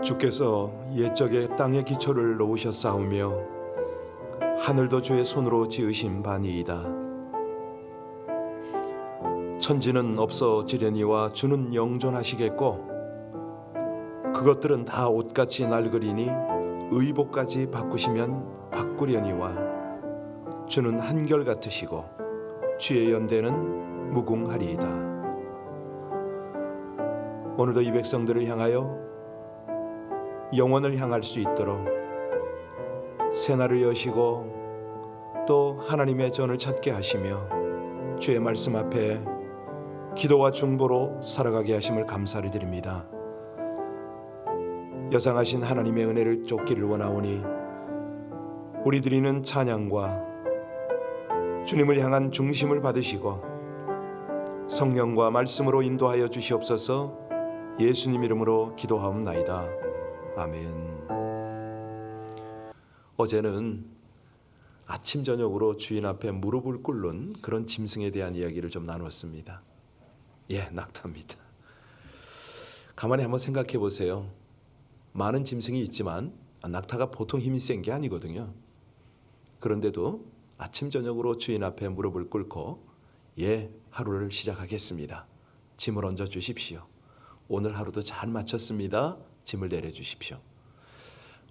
주께서 옛적에 땅의 기초를 놓으셨사오며 하늘도 주의 손으로 지으신 바니이다. 천지는 없어지려니와 주는 영존하시겠고 그것들은 다 옷같이 낡으리니 의복까지 바꾸시면 바꾸려니와 주는 한결같으시고 주의 연대는 무궁하리이다. 오늘도 이 백성들을 향하여 영원을 향할 수 있도록 새날을 여시고 또 하나님의 전을 찾게 하시며 주의 말씀 앞에 기도와 중보로 살아가게 하심을 감사를 드립니다. 여상하신 하나님의 은혜를 쫓기를 원하오니 우리 드리는 찬양과 주님을 향한 중심을 받으시고 성령과 말씀으로 인도하여 주시옵소서. 예수님 이름으로 기도하옵나이다. 아멘. 어제는 아침 저녁으로 주인 앞에 무릎을 꿇는 그런 짐승에 대한 이야기를 좀 나눴습니다. 낙타입니다. 가만히 한번 생각해 보세요. 많은 짐승이 있지만 낙타가 보통 힘이 센 게 아니거든요. 그런데도 아침 저녁으로 주인 앞에 무릎을 꿇고 하루를 시작하겠습니다. 짐을 얹어 주십시오. 오늘 하루도 잘 마쳤습니다. 짐을 내려주십시오.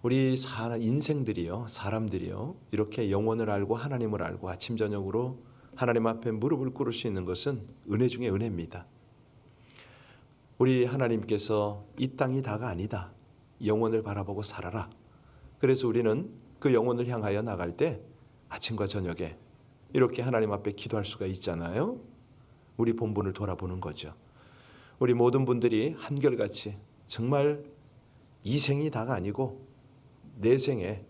우리 인생들이요, 사람들이요, 이렇게 영혼을 알고 하나님을 알고 아침 저녁으로 하나님 앞에 무릎을 꿇을 수 있는 것은 은혜 중에 은혜입니다. 우리 하나님께서 이 땅이 다가 아니다. 영혼을 바라보고 살아라. 그래서 우리는 그 영혼을 향하여 나갈 때 아침과 저녁에 이렇게 하나님 앞에 기도할 수가 있잖아요. 우리 본분을 돌아보는 거죠. 우리 모든 분들이 한결같이 정말 이 생이 다가 아니고 내 생에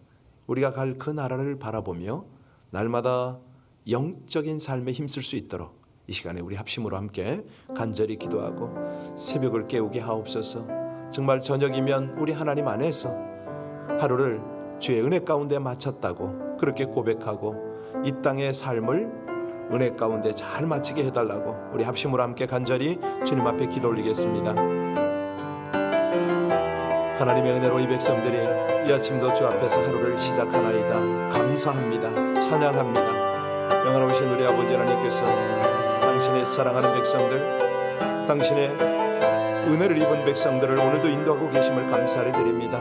우리가 갈 그 나라를 바라보며 날마다 영적인 삶에 힘쓸 수 있도록 이 시간에 우리 합심으로 함께 간절히 기도하고 새벽을 깨우게 하옵소서. 정말 저녁이면 우리 하나님 안에서 하루를 주의 은혜 가운데 마쳤다고 그렇게 고백하고 이 땅의 삶을 은혜 가운데 잘 마치게 해달라고 우리 합심으로 함께 간절히 주님 앞에 기도 올리겠습니다. 하나님의 은혜로 이 백성들이 이 아침도 주 앞에서 하루를 시작하나이다. 감사합니다. 찬양합니다. 영원하신 우리 아버지 하나님께서 당신의 사랑하는 백성들, 당신의 은혜를 입은 백성들을 오늘도 인도하고 계심을 감사를 드립니다.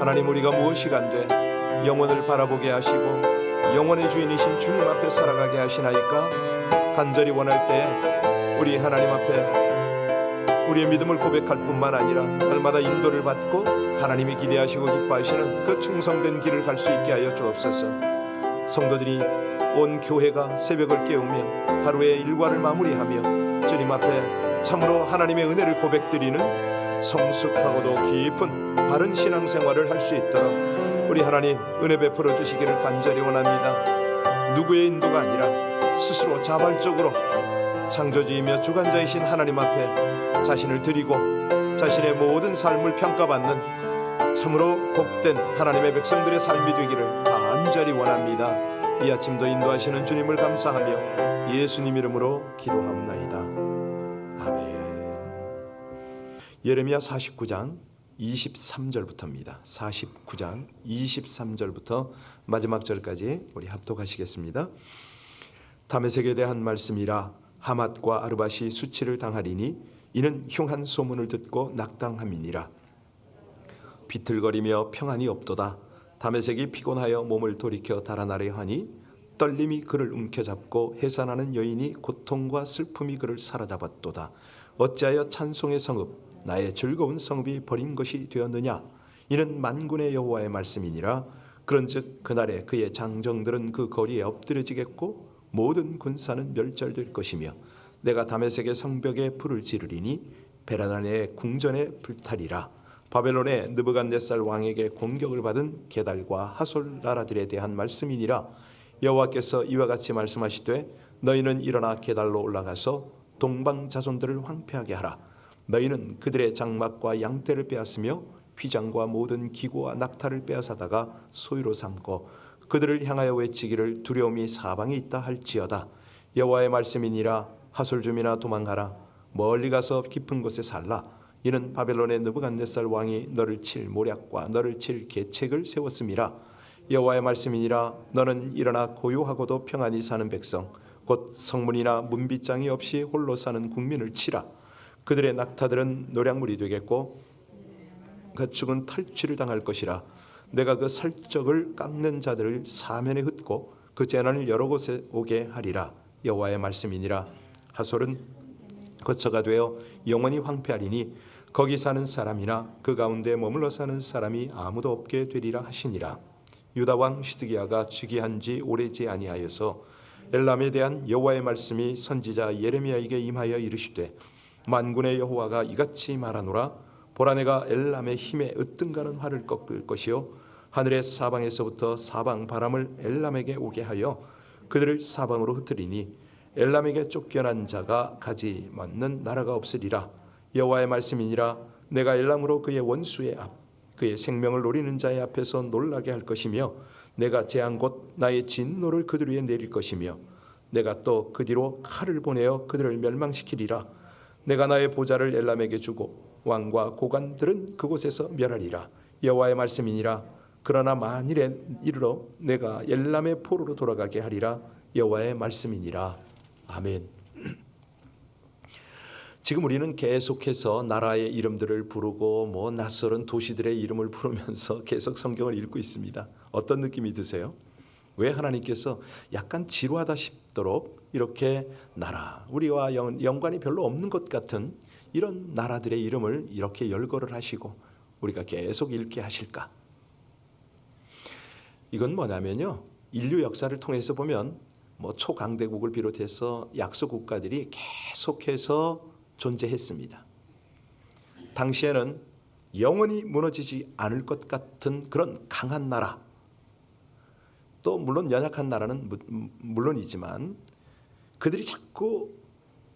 하나님, 우리가 무엇이 간돼 영혼을 바라보게 하시고 영혼의 주인이신 주님 앞에 살아가게 하시나이까? 간절히 원할 때 우리 하나님 앞에 우리의 믿음을 고백할 뿐만 아니라 날마다 인도를 받고 하나님이 기대하시고 기뻐하시는 그 충성된 길을 갈 수 있게 하여 주옵소서. 성도들이 온 교회가 새벽을 깨우며 하루의 일과를 마무리하며 주님 앞에 참으로 하나님의 은혜를 고백드리는 성숙하고도 깊은 바른 신앙생활을 할 수 있도록 우리 하나님 은혜 베풀어 주시기를 간절히 원합니다. 누구의 인도가 아니라 스스로 자발적으로 창조주이며 주관자이신 하나님 앞에 자신을 드리고 자신의 모든 삶을 평가받는 참으로 복된 하나님의 백성들의 삶이 되기를 간절히 원합니다. 이 아침도 인도하시는 주님을 감사하며 예수님 이름으로 기도하옵나이다. 아멘. 예레미야 49장 23절부터입니다. 49장 23절부터 마지막 절까지 우리 합독하시겠습니다. 다메섹에 대한 말씀이라. 하맛과 아르밧이 수치를 당하리니 이는 흉한 소문을 듣고 낙당함이니라. 비틀거리며 평안이 없도다. 다메섹이 피곤하여 몸을 돌이켜 달아나려 하니 떨림이 그를 움켜잡고 해산하는 여인이 고통과 슬픔이 그를 사로잡았도다. 어찌하여 찬송의 성읍 나의 즐거운 성읍이 버린 것이 되었느냐? 이는 만군의 여호와의 말씀이니라. 그런즉 그날에 그의 장정들은 그 거리에 엎드려지겠고 모든 군사는 멸절될 것이며 내가 다메섹의 성벽에 불을 지르리니 베라단의 궁전에 불타리라. 바벨론의 느부갓네살 왕에게 공격을 받은 게달과 하솔 나라들에 대한 말씀이니라. 여호와께서 이와 같이 말씀하시되 너희는 일어나 게달로 올라가서 동방 자손들을 황폐하게 하라. 너희는 그들의 장막과 양떼를 빼앗으며 휘장과 모든 기구와 낙타를 빼앗아다가 소유로 삼고 그들을 향하여 외치기를 두려움이 사방에 있다 할지어다. 여호와의 말씀이니라. 하솔 줌이나 도망가라. 멀리 가서 깊은 곳에 살라. 이는 바벨론의 느부갓네살 왕이 너를 칠 모략과 너를 칠 계책을 세웠음이라. 여호와의 말씀이니라. 너는 일어나 고요하고도 평안히 사는 백성 곧 성문이나 문빗장이 없이 홀로 사는 국민을 치라. 그들의 낙타들은 노략물이 되겠고 가축은 탈취를 당할 것이라. 내가 그 살적을 깎는 자들을 사면에 흩고 그 재난을 여러 곳에 오게 하리라. 여호와의 말씀이니라. 하솔은 거처가 되어 영원히 황폐하리니 거기 사는 사람이나 그 가운데 머물러 사는 사람이 아무도 없게 되리라 하시니라. 유다 왕 시드기야가 즉위한 지 오래지 아니하여서 엘람에 대한 여호와의 말씀이 선지자 예레미야에게 임하여 이르시되 만군의 여호와가 이같이 말하노라. 보라, 내가 엘람의 힘에 으뜸가는 활을 꺾을 것이요 하늘의 사방에서부터 사방 바람을 엘람에게 오게 하여 그들을 사방으로 흩으리니 엘람에게 쫓겨난 자가 가지 맞는 나라가 없으리라. 여호와의 말씀이니라. 내가 엘람으로 그의 원수의 앞 그의 생명을 노리는 자의 앞에서 놀라게 할 것이며 내가 재앙 곧 나의 진노를 그들 위에 내릴 것이며 내가 또 그 뒤로 칼을 보내어 그들을 멸망시키리라. 내가 나의 보좌를 엘람에게 주고 왕과 고관들은 그곳에서 멸하리라. 여호와의 말씀이니라. 그러나 만일에 이르러 내가 엘람의 포로로 돌아가게 하리라. 여호와의 말씀이니라. 아멘. 지금 우리는 계속해서 나라의 이름들을 부르고 낯설은 도시들의 이름을 부르면서 계속 성경을 읽고 있습니다. 어떤 느낌이 드세요? 왜 하나님께서 약간 지루하다 싶도록 이렇게 나라, 우리와 연관이 별로 없는 것 같은 이런 나라들의 이름을 이렇게 열거를 하시고 우리가 계속 읽게 하실까? 이건 뭐냐면요, 인류 역사를 통해서 보면 초강대국을 비롯해서 약소 국가들이 계속해서 존재했습니다. 당시에는 영원히 무너지지 않을 것 같은 그런 강한 나라, 또 물론 연약한 나라는 물론이지만 그들이 자꾸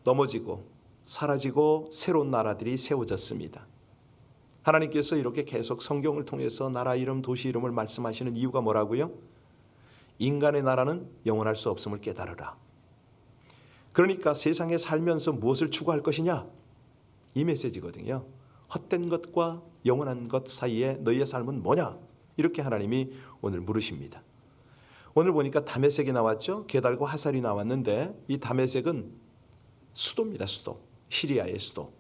넘어지고 사라지고 새로운 나라들이 세워졌습니다. 하나님께서 이렇게 계속 성경을 통해서 나라 이름, 도시 이름을 말씀하시는 이유가 뭐라고요? 인간의 나라는 영원할 수 없음을 깨달으라. 그러니까 세상에 살면서 무엇을 추구할 것이냐? 이 메시지거든요. 헛된 것과 영원한 것 사이에 너희의 삶은 뭐냐? 이렇게 하나님이 오늘 물으십니다. 오늘 보니까 다메섹이 나왔죠. 게달과 하살이 나왔는데 이 다메섹은 수도입니다. 수도. 시리아의 수도.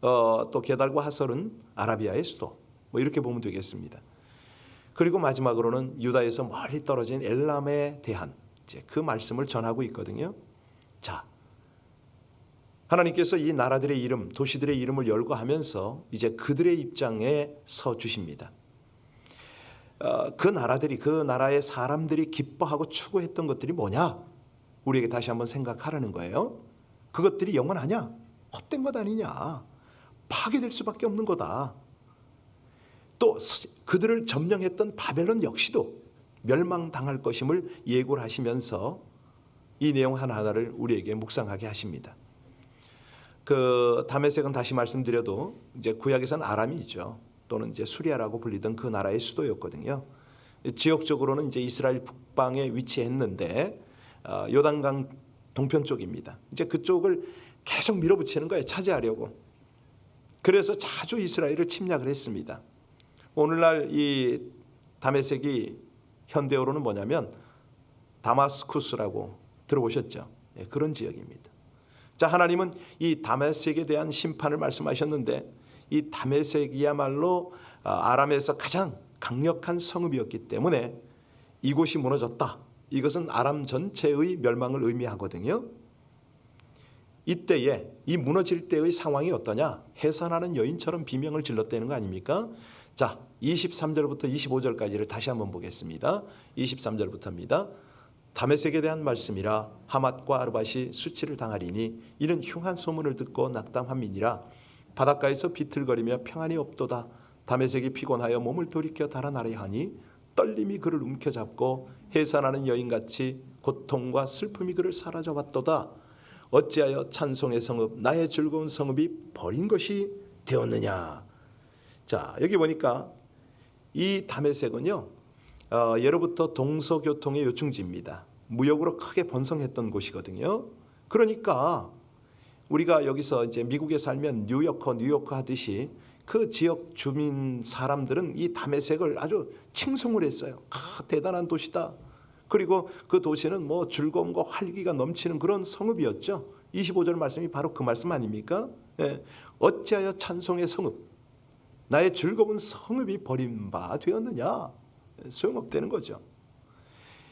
또 게달과 하살은 아라비아의 수도. 이렇게 보면 되겠습니다. 그리고 마지막으로는 유다에서 멀리 떨어진 엘람에 대한 이제 그 말씀을 전하고 있거든요. 자, 하나님께서 이 나라들의 이름, 도시들의 이름을 열거하면서 이제 그들의 입장에 서 주십니다. 그 나라들이, 그 나라의 사람들이 기뻐하고 추구했던 것들이 뭐냐? 우리에게 다시 한번 생각하라는 거예요. 그것들이 영원하냐? 헛된 것 아니냐? 파괴될 수밖에 없는 거다. 또 그들을 점령했던 바벨론 역시도 멸망당할 것임을 예고를 하시면서 이 내용 하나하나를 우리에게 묵상하게 하십니다. 그 다메섹은 다시 말씀드려도 이제 구약에서는 아람이죠. 또는 이제 수리아라고 불리던 그 나라의 수도였거든요. 지역적으로는 이제 이스라엘 북방에 위치했는데 요단강 동편 쪽입니다. 이제 그쪽을 계속 밀어붙이는 거예요. 차지하려고. 그래서 자주 이스라엘을 침략을 했습니다. 오늘날 이 다메섹이 현대어로는 뭐냐면 다마스쿠스라고 들어보셨죠? 네, 그런 지역입니다. 자, 하나님은 이 다메섹에 대한 심판을 말씀하셨는데 이 다메섹이야말로 아람에서 가장 강력한 성읍이었기 때문에 이곳이 무너졌다. 이것은 아람 전체의 멸망을 의미하거든요. 이때에 이 무너질 때의 상황이 어떠냐? 해산하는 여인처럼 비명을 질렀다는 거 아닙니까? 자, 23절부터 25절까지를 다시 한번 보겠습니다. 23절부터입니다. 다메섹에 대한 말씀이라. 하맛과 아르밧이 수치를 당하리니 이는 흉한 소문을 듣고 낙담함이니라. 바닷가에서 비틀거리며 평안이 없도다. 다메섹이 피곤하여 몸을 돌이켜 달아나려 하니 떨림이 그를 움켜잡고 해산하는 여인같이 고통과 슬픔이 그를 사로잡았도다. 어찌하여 찬송의 성읍, 나의 즐거운 성읍이 버린 것이 되었느냐. 자, 여기 보니까 이 다메섹은요, 예로부터 동서교통의 요충지입니다. 무역으로 크게 번성했던 곳이거든요. 그러니까 우리가 여기서 이제 미국에 살면 뉴요커 하듯이 그 지역 주민 사람들은 이 다메섹을 아주 칭송을 했어요. 대단한 도시다. 그리고 그 도시는 뭐 즐거움과 활기가 넘치는 그런 성읍이었죠. 25절 말씀이 바로 그 말씀 아닙니까? 예. 어찌하여 찬송의 성읍, 나의 즐거운 성읍이 버림바 되었느냐? 소용없다는 거죠.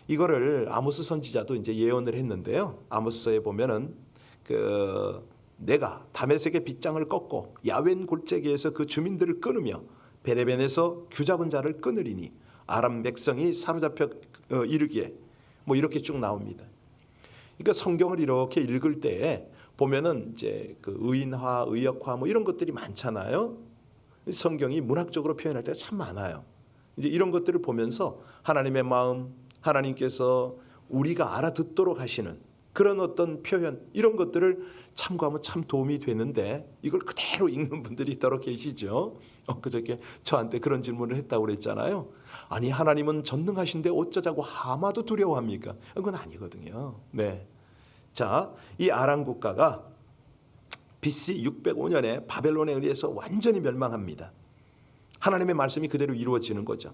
이거를 아모스 선지자도 이제 예언을 했는데요. 아모스서에 보면은 내가 다메섹의 빗장을 꺾고 야웬 골짜기에서 그 주민들을 끊으며 베레벤에서 규잡은 자를 끊으리니 아람 백성이 사로잡혀 이르기에 뭐 이렇게 쭉 나옵니다. 그러니까 성경을 이렇게 읽을 때 보면은 이제 그 의인화, 의역화 뭐 이런 것들이 많잖아요. 성경이 문학적으로 표현할 때가 참 많아요. 이제 이런 것들을 보면서 하나님의 마음, 하나님께서 우리가 알아듣도록 하시는 그런 어떤 표현 이런 것들을 참고하면 참 도움이 되는데 이걸 그대로 읽는 분들이 있도록 계시죠. 그저께 저한테 그런 질문을 했다고 그랬잖아요. 아니 하나님은 전능하신데 어쩌자고 하마도 두려워합니까? 그건 아니거든요. 네. 자, 이 아람 국가가 BC 605년에 바벨론에 의해서 완전히 멸망합니다. 하나님의 말씀이 그대로 이루어지는 거죠.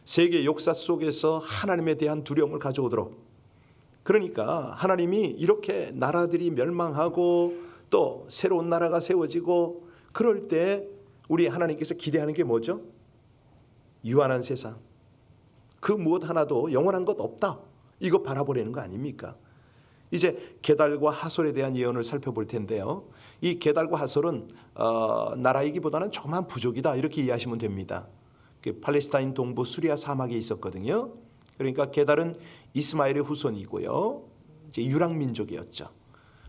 세계 역사 속에서 하나님에 대한 두려움을 가져오도록. 그러니까 하나님이 이렇게 나라들이 멸망하고 또 새로운 나라가 세워지고 그럴 때 우리 하나님께서 기대하는 게 뭐죠? 유한한 세상. 그 무엇 하나도 영원한 것 없다. 이거 바라보려는 거 아닙니까? 이제 게달과 하솔에 대한 예언을 살펴볼 텐데요. 이 게달과 하솔은 나라이기보다는 조그만 부족이다 이렇게 이해하시면 됩니다. 팔레스타인 동부 수리아 사막에 있었거든요. 그러니까 게달은 이스마엘의 후손이고요. 이제 유랑 민족이었죠.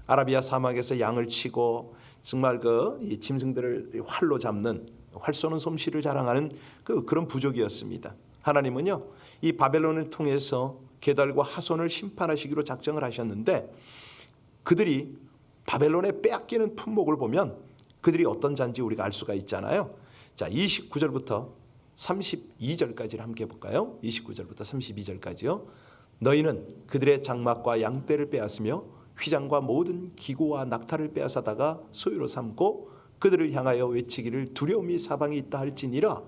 아라비아 사막에서 양을 치고 정말 이 짐승들을 활로 잡는 활 쏘는 솜씨를 자랑하는 그런 부족이었습니다. 하나님은요 이 바벨론을 통해서 게달과 하손을 심판하시기로 작정을 하셨는데 그들이 바벨론에 빼앗기는 품목을 보면 그들이 어떤 자인지 우리가 알 수가 있잖아요. 자, 29절부터 32절까지를 함께 볼까요? 29절부터 32절까지요. 너희는 그들의 장막과 양떼를 빼앗으며 휘장과 모든 기구와 낙타를 빼앗아다가 소유로 삼고 그들을 향하여 외치기를 두려움이 사방에 있다 할지니라.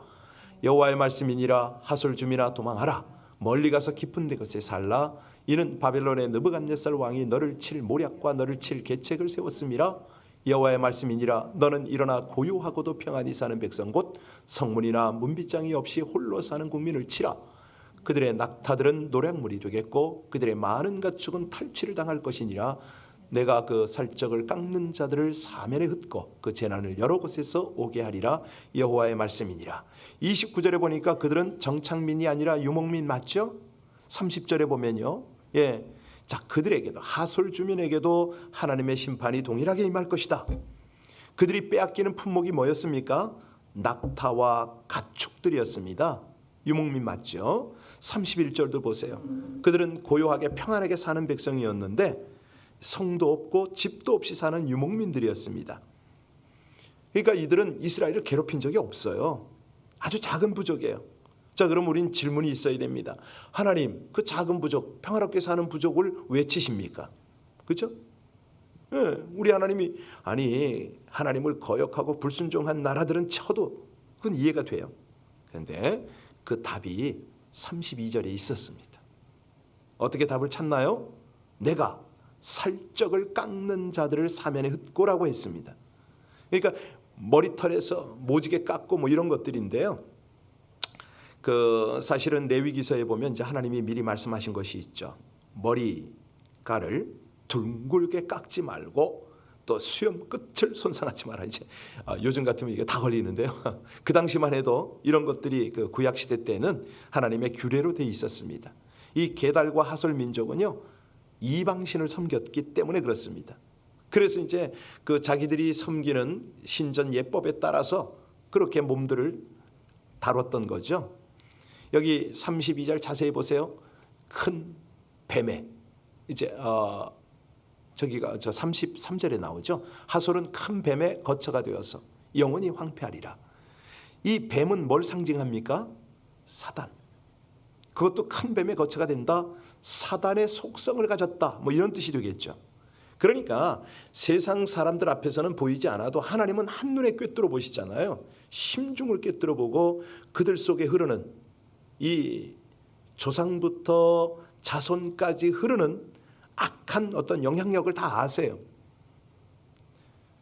여호와의 말씀이니라. 하솔 주민아 도망하라. 멀리 가서 깊은 곳에 살라. 이는 바벨론의 느부갓네살 왕이 너를 칠 모략과 너를 칠 계책을 세웠음이라. 여호와의 말씀이니라. 너는 일어나 고요하고도 평안히 사는 백성 곧 성문이나 문빗장이 없이 홀로 사는 국민을 치라. 그들의 낙타들은 노략물이 되겠고 그들의 많은 가축은 탈취를 당할 것이니라. 내가 그 살적을 깎는 자들을 사면에 흩고 그 재난을 여러 곳에서 오게 하리라. 여호와의 말씀이니라. 29절에 보니까 그들은 정착민이 아니라 유목민 맞죠? 30절에 보면요. 예. 자, 그들에게도 하솔 주민에게도 하나님의 심판이 동일하게 임할 것이다. 그들이 빼앗기는 품목이 뭐였습니까? 낙타와 가축들이었습니다. 유목민 맞죠? 31절도 보세요. 그들은 고요하게 평안하게 사는 백성이었는데 성도 없고 집도 없이 사는 유목민들이었습니다. 그러니까 이들은 이스라엘을 괴롭힌 적이 없어요. 아주 작은 부족이에요. 자, 그럼 우린 질문이 있어야 됩니다. 하나님, 그 작은 부족, 평화롭게 사는 부족을 왜 치십니까? 그렇죠? 예, 우리 하나님이 하나님을 거역하고 불순종한 나라들은 쳐도 그건 이해가 돼요. 그런데 그 답이 32절에 있었습니다. 어떻게 답을 찾나요? 내가 살적을 깎는 자들을 사면에 흩고라고 했습니다. 그러니까 머리털에서 모지게 깎고 뭐 이런 것들인데요. 사실은 레위기서에 보면 이제 하나님이 미리 말씀하신 것이 있죠. 머리카락을 둥글게 깎지 말고 또 수염 끝을 손상하지 마라. 이제 요즘 같으면 이게 다 걸리는데요. 그 당시만 해도 이런 것들이 그 구약 시대 때는 하나님의 규례로 돼 있었습니다. 이 게달과 하솔 민족은요 이방신을 섬겼기 때문에 그렇습니다. 그래서 이제 그 자기들이 섬기는 신전 예법에 따라서 그렇게 몸들을 다뤘던 거죠. 여기 32절 자세히 보세요. 큰 뱀에 이제 저기가 저 33절에 나오죠. 하솔은 큰 뱀의 거처가 되어서 영원히 황폐하리라. 이 뱀은 뭘 상징합니까? 사단. 그것도 큰 뱀의 거처가 된다. 사단의 속성을 가졌다. 뭐 이런 뜻이 되겠죠. 그러니까 세상 사람들 앞에서는 보이지 않아도 하나님은 한눈에 꿰뚫어 보시잖아요. 심중을 꿰뚫어 보고 그들 속에 흐르는 이 조상부터 자손까지 흐르는 악한 어떤 영향력을 다 아세요.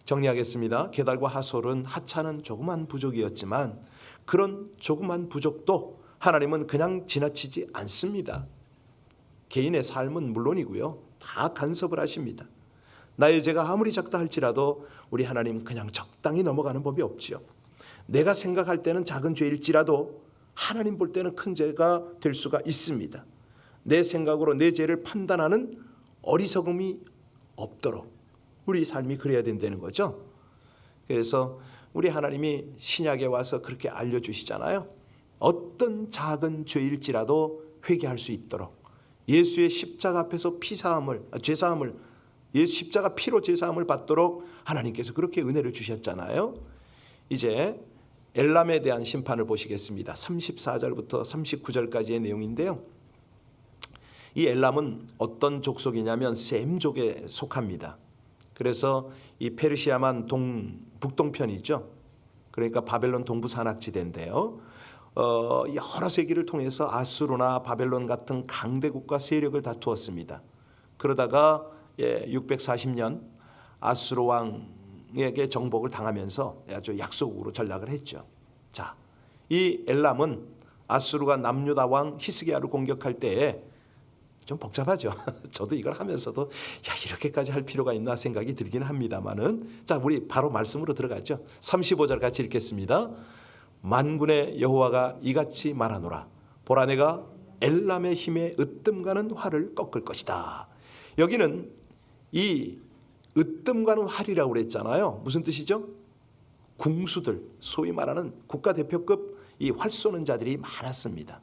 정리하겠습니다. 게달과 하솔은 하찮은 조그만 부족이었지만 그런 조그만 부족도 하나님은 그냥 지나치지 않습니다. 개인의 삶은 물론이고요. 다 간섭을 하십니다. 나의 죄가 아무리 작다 할지라도 우리 하나님 그냥 적당히 넘어가는 법이 없지요. 내가 생각할 때는 작은 죄일지라도 하나님 볼 때는 큰 죄가 될 수가 있습니다. 내 생각으로 내 죄를 판단하는 어리석음이 없도록 우리 삶이 그래야 된다는 거죠. 그래서 우리 하나님이 신약에 와서 그렇게 알려주시잖아요. 어떤 작은 죄일지라도 회개할 수 있도록 예수의 십자가 앞에서 죄사함을 예수 십자가 피로 죄사함을 받도록 하나님께서 그렇게 은혜를 주셨잖아요. 이제 엘람에 대한 심판을 보시겠습니다. 34절부터 39절까지의 내용인데요. 이 엘람은 어떤 족속이냐면 셈족에 속합니다. 그래서 이 페르시아만 북동편이죠. 그러니까 바벨론 동부 산악지대인데요. 여러 세기를 통해서 아수르나 바벨론 같은 강대국과 세력을 다투었습니다. 그러다가 640년 아수르 왕에게 정복을 당하면서 아주 약소국으로 전락을 했죠. 자, 이 엘람은 아수르가 남유다 왕 히스기야를 공격할 때에 좀 복잡하죠. 저도 이걸 하면서도 이렇게까지 할 필요가 있나 생각이 들기는 합니다만은 자, 우리 바로 말씀으로 들어가죠. 35절 같이 읽겠습니다. 만군의 여호와가 이같이 말하노라. 보라, 내가 엘람의 힘에 으뜸가는 활을 꺾을 것이다. 여기는 이 으뜸가는 활이라고 그랬잖아요. 무슨 뜻이죠? 궁수들, 소위 말하는 국가대표급 이 활 쏘는 자들이 많았습니다.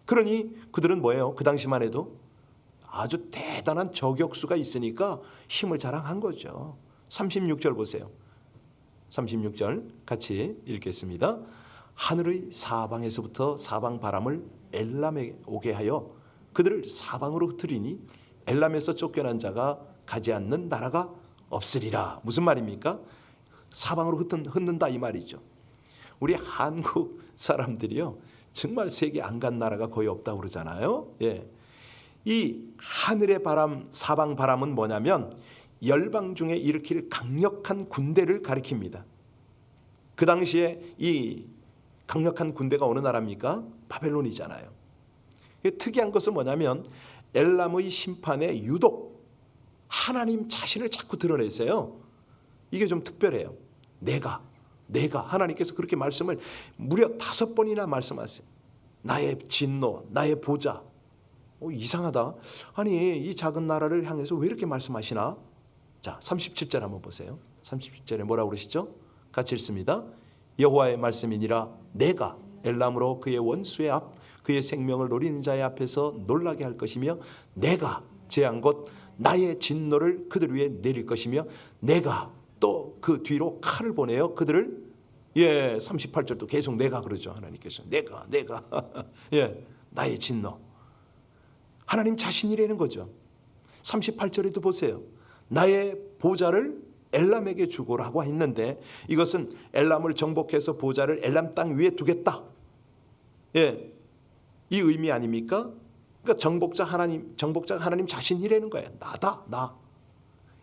그러니 그들은 뭐예요? 그 당시만 해도 아주 대단한 저격수가 있으니까 힘을 자랑한 거죠. 36절 보세요. 36절 같이 읽겠습니다. 하늘의 사방에서부터 사방 바람을 엘람에 오게 하여 그들을 사방으로 흩으리니 엘람에서 쫓겨난 자가 가지 않는 나라가 없으리라. 무슨 말입니까? 사방으로 흩는다 이 말이죠. 우리 한국 사람들이요, 정말 세계 안 간 나라가 거의 없다고 그러잖아요. 예. 이 하늘의 바람, 사방 바람은 뭐냐면 열방 중에 일으킬 강력한 군대를 가리킵니다. 그 당시에 이 강력한 군대가 어느 나라입니까? 바벨론이잖아요. 특이한 것은 뭐냐면 엘람의 심판에 유독 하나님 자신을 자꾸 드러내세요. 이게 좀 특별해요. 내가 하나님께서 그렇게 말씀을 무려 5번이나 말씀하세요. 나의 진노, 나의 보좌. 이상하다. 아니, 이 작은 나라를 향해서 왜 이렇게 말씀하시나? 자, 37절 한번 보세요. 37절에 뭐라고 그러시죠? 같이 읽습니다. 여호와의 말씀이니라. 내가 엘람으로 그의 원수의 앞, 그의 생명을 노리는 자의 앞에서 놀라게 할 것이며 내가 제한 곧 나의 진노를 그들 위에 내릴 것이며 내가 또 그 뒤로 칼을 보내어 그들을 38절도 계속 내가 그러죠. 하나님께서 내가 나의 진노. 하나님 자신이라는 거죠. 38절에도 보세요. 나의 보좌를 엘람에게 주고라고 했는데 이것은 엘람을 정복해서 보좌를 엘람 땅 위에 두겠다. 이 의미 아닙니까? 그러니까 정복자 하나님 자신이라는 거예요. 나.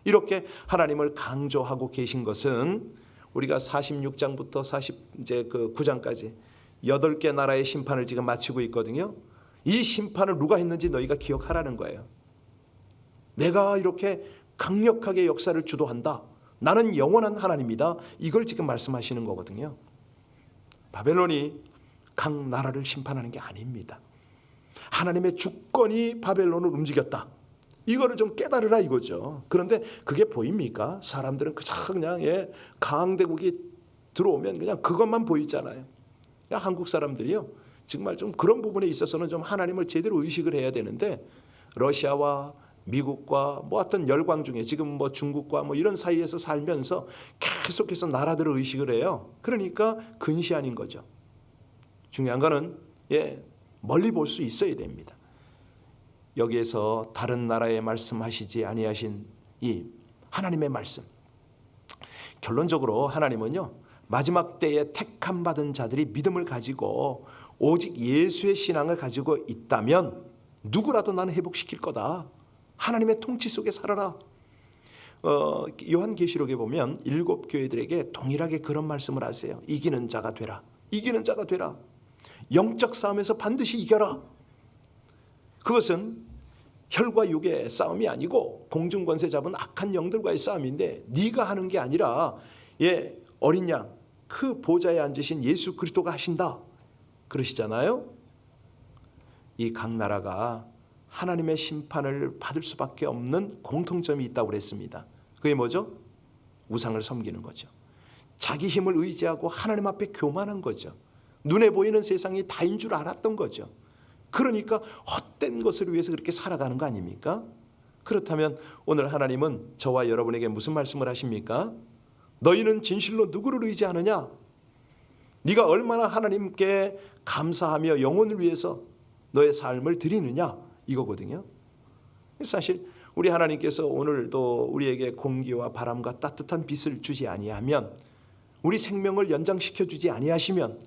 이렇게 하나님을 강조하고 계신 것은 우리가 46장부터 49장까지 8개 나라의 심판을 지금 마치고 있거든요. 이 심판을 누가 했는지 너희가 기억하라는 거예요. 내가 이렇게 강력하게 역사를 주도한다. 나는 영원한 하나님이다. 이걸 지금 말씀하시는 거거든요. 바벨론이 각 나라를 심판하는 게 아닙니다. 하나님의 주권이 바벨론을 움직였다. 이거를 좀 깨달으라 이거죠. 그런데 그게 보입니까? 사람들은 그냥 강대국이 들어오면 그냥 그것만 보이잖아요. 한국 사람들이요, 정말 좀 그런 부분에 있어서는 좀 하나님을 제대로 의식을 해야 되는데 러시아와 미국과 어떤 열강 중에 지금 중국과 이런 사이에서 살면서 계속해서 나라들을 의식을 해요. 그러니까 근시안인 거죠. 중요한 거는 멀리 볼 수 있어야 됩니다. 여기에서 다른 나라에 말씀하시지 아니하신 이 하나님의 말씀. 결론적으로 하나님은요, 마지막 때에 택함 받은 자들이 믿음을 가지고 오직 예수의 신앙을 가지고 있다면 누구라도 나는 회복시킬 거다. 하나님의 통치 속에 살아라. 요한계시록에 보면 7 교회들에게 동일하게 그런 말씀을 하세요. 이기는 자가 되라. 이기는 자가 되라. 영적 싸움에서 반드시 이겨라. 그것은 혈과 육의 싸움이 아니고 공중권세 잡은 악한 영들과의 싸움인데 네가 하는 게 아니라 어린 양 그 보좌에 앉으신 예수 그리스도가 하신다 그러시잖아요. 이 각 나라가 하나님의 심판을 받을 수밖에 없는 공통점이 있다고 그랬습니다. 그게 뭐죠? 우상을 섬기는 거죠. 자기 힘을 의지하고 하나님 앞에 교만한 거죠. 눈에 보이는 세상이 다인 줄 알았던 거죠. 그러니까 헛된 것을 위해서 그렇게 살아가는 거 아닙니까? 그렇다면 오늘 하나님은 저와 여러분에게 무슨 말씀을 하십니까? 너희는 진실로 누구를 의지하느냐? 네가 얼마나 하나님께 감사하며 영혼을 위해서 너의 삶을 드리느냐? 이거거든요. 사실 우리 하나님께서 오늘도 우리에게 공기와 바람과 따뜻한 빛을 주지 아니하면, 우리 생명을 연장시켜 주지 아니하시면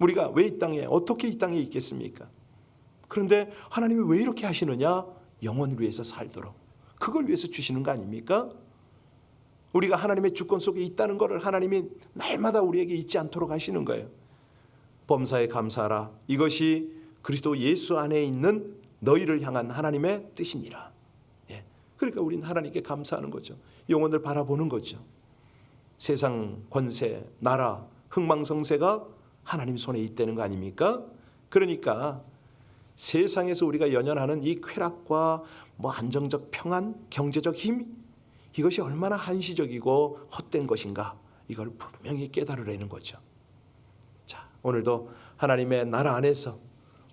우리가 왜 이 땅에, 어떻게 이 땅에 있겠습니까? 그런데 하나님이 왜 이렇게 하시느냐? 영혼을 위해서 살도록, 그걸 위해서 주시는 거 아닙니까? 우리가 하나님의 주권 속에 있다는 것을 하나님이 날마다 우리에게 잊지 않도록 하시는 거예요. 범사에 감사하라. 이것이 그리스도 예수 안에 있는 너희를 향한 하나님의 뜻이니라. 그러니까 우리는 하나님께 감사하는 거죠. 영혼을 바라보는 거죠. 세상 권세, 나라, 흥망성쇠가 하나님 손에 있다는 거 아닙니까? 그러니까 세상에서 우리가 연연하는 이 쾌락과 안정적 평안, 경제적 힘, 이것이 얼마나 한시적이고 헛된 것인가, 이걸 분명히 깨달으라는 거죠. 자, 오늘도 하나님의 나라 안에서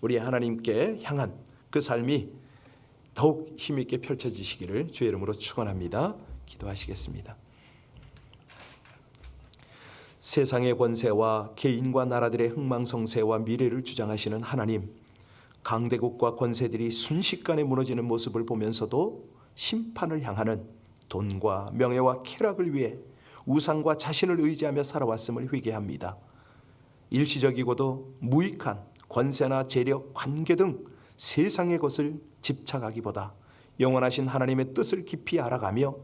우리 하나님께 향한 그 삶이 더욱 힘있게 펼쳐지시기를 주의 이름으로 축원합니다. 기도하시겠습니다. 세상의 권세와 개인과 나라들의 흥망성쇠와 미래를 주장하시는 하나님, 강대국과 권세들이 순식간에 무너지는 모습을 보면서도 심판을 향하는 돈과 명예와 쾌락을 위해 우상과 자신을 의지하며 살아왔음을 회개합니다. 일시적이고도 무익한 권세나 재력, 관계 등 세상의 것을 집착하기보다 영원하신 하나님의 뜻을 깊이 알아가며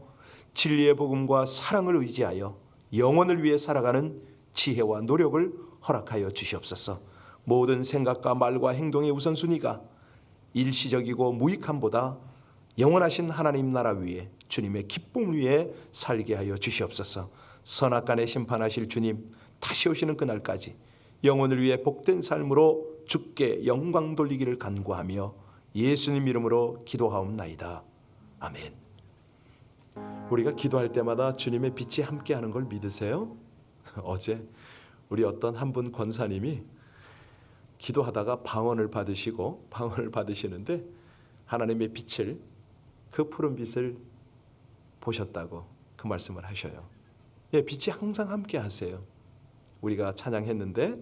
진리의 복음과 사랑을 의지하여 영혼을 위해 살아가는 지혜와 노력을 허락하여 주시옵소서. 모든 생각과 말과 행동의 우선순위가 일시적이고 무익함보다 영원하신 하나님 나라 위에, 주님의 기쁨 위에 살게 하여 주시옵소서. 선악간에 심판하실 주님, 다시 오시는 그날까지 영혼을 위해 복된 삶으로 주께 영광 돌리기를 간구하며 예수님 이름으로 기도하옵나이다. 아멘. 우리가 기도할 때마다 주님의 빛이 함께하는 걸 믿으세요? 어제 우리 어떤 한 분 권사님이 기도하다가 방언을 받으시는데 하나님의 빛을, 그 푸른 빛을 보셨다고 그 말씀을 하셔요. 빛이 항상 함께 하세요. 우리가 찬양했는데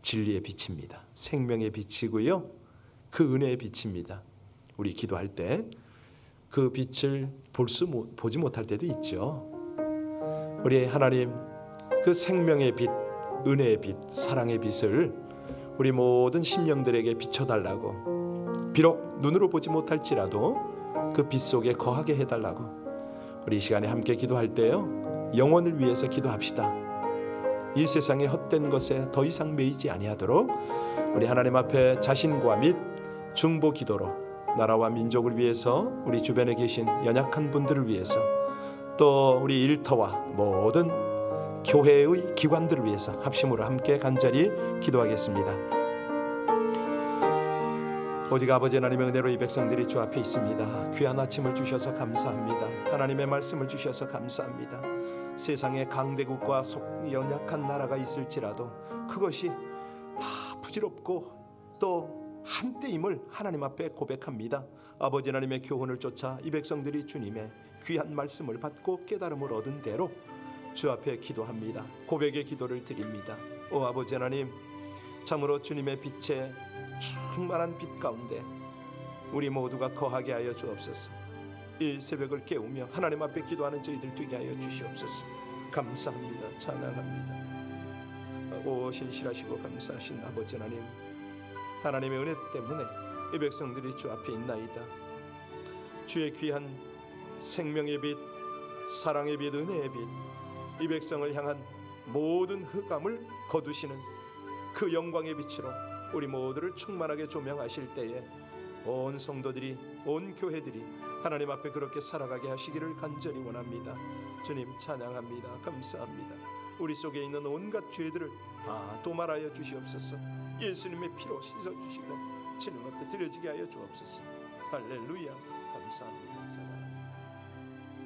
진리의 빛입니다. 생명의 빛이고요. 그 은혜의 빛입니다. 우리 기도할 때 그 빛을 보지 못할 때도 있죠. 우리 하나님, 그 생명의 빛, 은혜의 빛, 사랑의 빛을 우리 모든 심령들에게 비춰달라고, 비록 눈으로 보지 못할지라도 그 빛 속에 거하게 해달라고, 우리 이 시간에 함께 기도할 때요, 영혼을 위해서 기도합시다. 이 세상의 헛된 것에 더 이상 매이지 아니하도록 우리 하나님 앞에 자신과 및 중보 기도로 나라와 민족을 위해서, 우리 주변에 계신 연약한 분들을 위해서, 또 우리 일터와 모든 교회의 기관들을 위해서 합심으로 함께 간절히 기도하겠습니다. 오직 아버지 하나님의 은혜로 이 백성들이 주 앞에 있습니다. 귀한 아침을 주셔서 감사합니다. 하나님의 말씀을 주셔서 감사합니다. 세상에 강대국과 연약한 나라가 있을지라도 그것이 다 부질없고 또 한때임을 하나님 앞에 고백합니다. 아버지 하나님의 교훈을 쫓아 이 백성들이 주님의 귀한 말씀을 받고 깨달음을 얻은 대로 주 앞에 기도합니다. 고백의 기도를 드립니다. 오 아버지 하나님, 참으로 주님의 빛에 충만한 빛 가운데 우리 모두가 거하게 하여 주옵소서. 이 새벽을 깨우며 하나님 앞에 기도하는 저희들 되게 하여 주시옵소서. 감사합니다. 찬양합니다. 오 신실하시고 감사하신 아버지 하나님, 하나님의 은혜 때문에 이 백성들이 주 앞에 있나이다. 주의 귀한 생명의 빛, 사랑의 빛, 은혜의 빛, 이 백성을 향한 모든 흑암을 거두시는 그 영광의 빛으로 우리 모두를 충만하게 조명하실 때에 온 성도들이, 온 교회들이 하나님 앞에 그렇게 살아가게 하시기를 간절히 원합니다. 주님 찬양합니다. 감사합니다. 우리 속에 있는 온갖 죄들을 다 도말하여 주시옵소서. 예수님의 피로 씻어주시고 주님 앞에 드려지게 하여 주옵소서. 할렐루야. 감사합니다.